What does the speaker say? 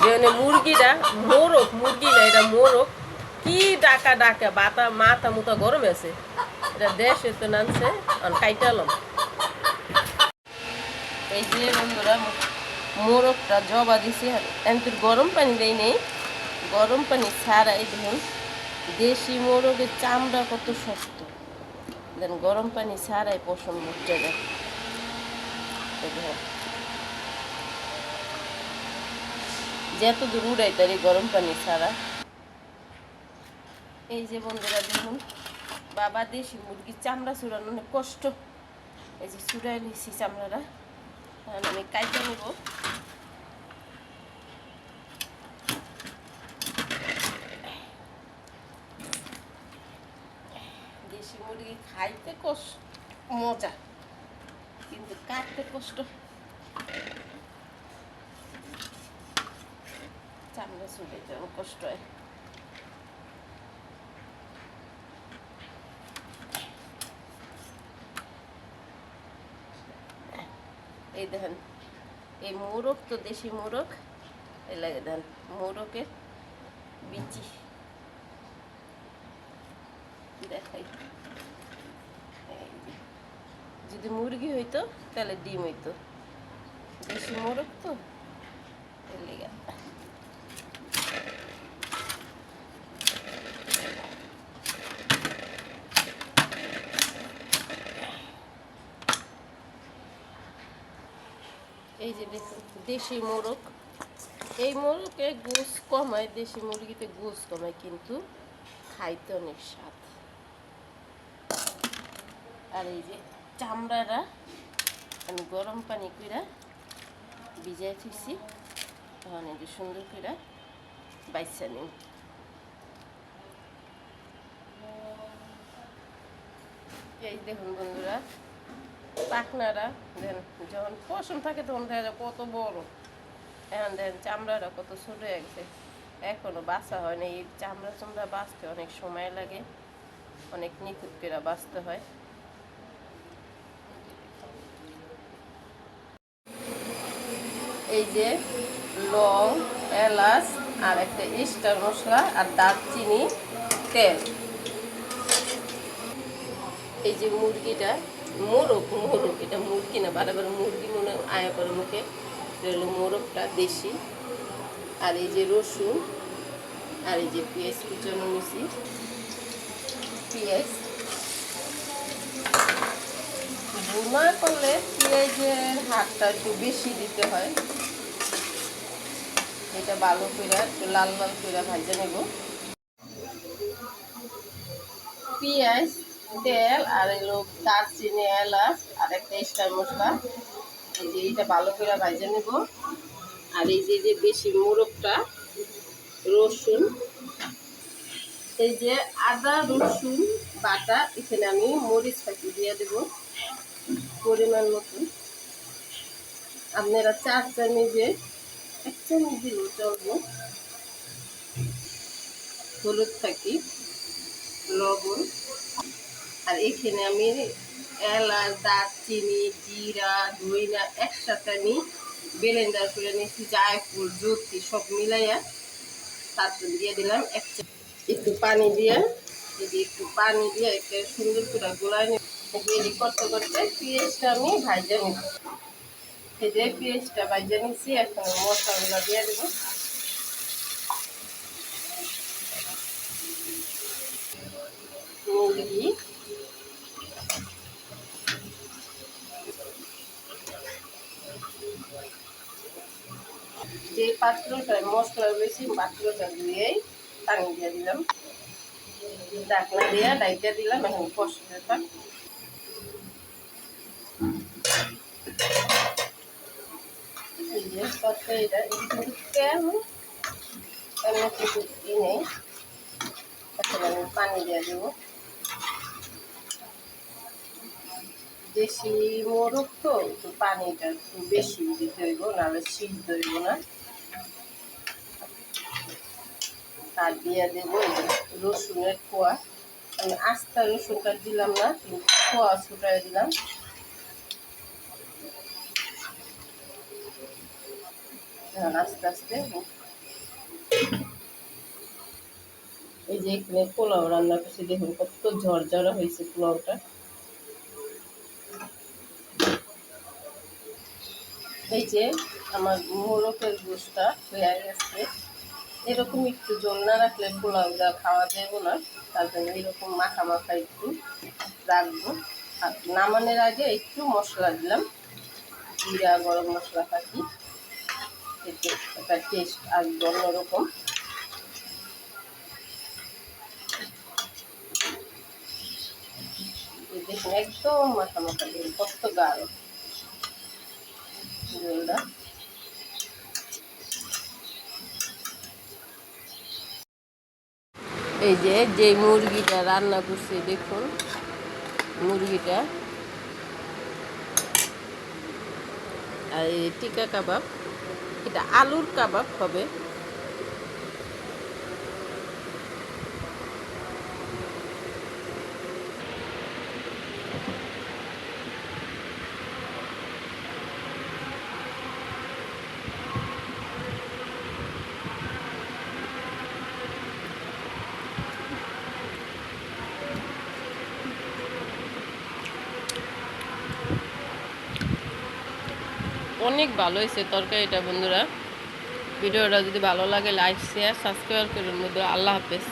যে মুরগিটা মোরগ, মুরগি না এটা মোরগ, কি ডাকা ডাকা মাথা মুথা গরম আছে, এটা দেশে তো নামছে কাইটালাম। এই যে বন্ধুরা মোরগটা জবা দিছি, কিন্তু গরম পানি দেয় নেই, গরম পানি ছাড়াই দেখুন দেশি মোরগের চামড়া কত শক্ত, দেন গরম পানি ছাড়াই পছন্দ হচ্ছে যায়। যেত দূর উড়াই তার এই গরম পানি ছাড়া। এই যে বন্ধুরা দেখুন বাবা দেশি মুরগির চামড়া চুরানো অনেক কষ্ট, এই যে চুরাই নিছি চামড়াটা, আমি কাইটা নেব। দেশি মুরগি খাইতে কষ্ট মজা, কিন্তু কাটতে কষ্ট, চামড়া চুরাইতে কষ্ট হয়। এই দেখেন এই মোরগ তো দেশি মোরগ, এই লাগে দেখেন মোরগের বিচি দেখাই। যদি মুরগি হইতো তাহলে ডিম হইতো, দেশি মোরগ তো এর লেগে। এই যে দেখুন দেশি মোরগ, এই মোরগে গোস কমায়, দেশি মুরগিতে গোস কমায়, কিন্তু খাইতে অনেক স্বাদ। আর এই যে চামড়াটা আমি গরম পানি কইরা ভিজাই থুইছি, তখন এই যে সুন্দর করে বাইছা নিই। এই দেখুন বন্ধুরা পাখনারা দেখেন যখন পশম থাকে তখন দেখা যায় কত বড়, এখন দেখেন চামড়াটা কত ছোট হয়ে গেছে, এখনো বাছা হয় না। এই চামড়া বাছতে অনেক সময় লাগে, অনেক নিখুঁত করে বাছতে হয়। এই যে লং, এলাচ আর একটা স্টার মশলা আর দারচিনি, তেল। এই যে মুরগিটা মোরগ, এটা মুরগি না, বারবার মুরগি মনে আয়া করে মুখে, হলো মোরগটা দেশি। আর এই যে রসুন, আর এই যে পেঁয়াজ কুচানো নিছি, পেঁয়াজ ভুনা করলে পেঁয়াজের হাতটা একটু বেশি দিতে হয়। এটা ভালো করে একটু লাল লাল করে ভাজে নেব। পেঁয়াজ, তেল আর এলো দারচিনি, এলাচ আর একটা স্টার মশলা, এই যে এটা ভালো করে ভাজে নেব। আর এই যে বেশি মোরগটা, রসুন, এই যে আদা রসুন বাটা, এখানে আমি মরিচ পাখি দিয়ে দেব পরিমাণ মতো। আপনারা 4 চামচে 1 চামচ দিলেও চলবে। হলুদ থাকি, লবণ, আর এখানে আমি এলাচ, দারচিনি, জিরা, ধইনা একসাথে আমি ব্লেন্ডার করে নিয়েছি, জায়ফল, জোত্রি সব মিলাইয়া তারপর দিয়ে দিলাম 1 চামচ। একটু পানি দিয়ে, যদি একটু পানি দিয়ে একটা সুন্দর করে গোলায় নেব। রেডি করতে করতে পেঁয়াজটা আমি ভাজা নেব। এই যে পেঁয়াজটা ভাজা নিচ্ছি, এখন মশলাগুলো দিয়ে দেবো। মুরগি, যে পাত্রটায় মশলা রয়েছে পাত্রটা ধুয়েই পানি দিয়ে দিলাম, ঢাকনা দিয়ে ডাইটা দিলাম। এখন কষতে থাক। এটা কিন্তু তেল এমনি কিছু নেই, এখন আমি পানি দিয়ে দেবো। দেশি মোরগ তো একটু পানিটা একটু বেশি দিতে হইব, নাহলে সিদ্ধ হইব না। আর দিয়ে দেবো রসুনের কোয়া, আমি আস্তা রসুনটা দিলাম না, কিন্তু কোয়া ছুটাই দিলাম। এখন আস্তে আস্তে এই যে এখানে পোলাও রান্না করছি, দেখুন কত ঝরঝরা হয়েছে পোলাওটা। এই যে আমার মোরগের গোশটা হয়ে গেছে। এরকম একটু জল না রাখলে পোলাওটা খাওয়া যাবে না, তার জন্য এরকম মাখা মাখা একটু রাখবো। আর নামানোর আগে একটু মশলা দিলাম, জিরা গরম মশলা থাকি, এতে একটা টেস্ট আসবে অন্যরকম। দেখুন একদম মাখা মাখা, দেখুন কত গাঢ় ঝোলটা। এই যে মুরগিটা রান্না করছি, দেখুন মুরগিটা, আর এই টিকা কাবাব, এটা আলুর কাবাব হবে। অনেক ভালো হয়েছে তরকারিটা বন্ধুরা। ভিডিওটা যদি ভালো লাগে লাইক শেয়ার সাবস্ক্রাইব করুন বন্ধুরা। আল্লাহ হাফেজ।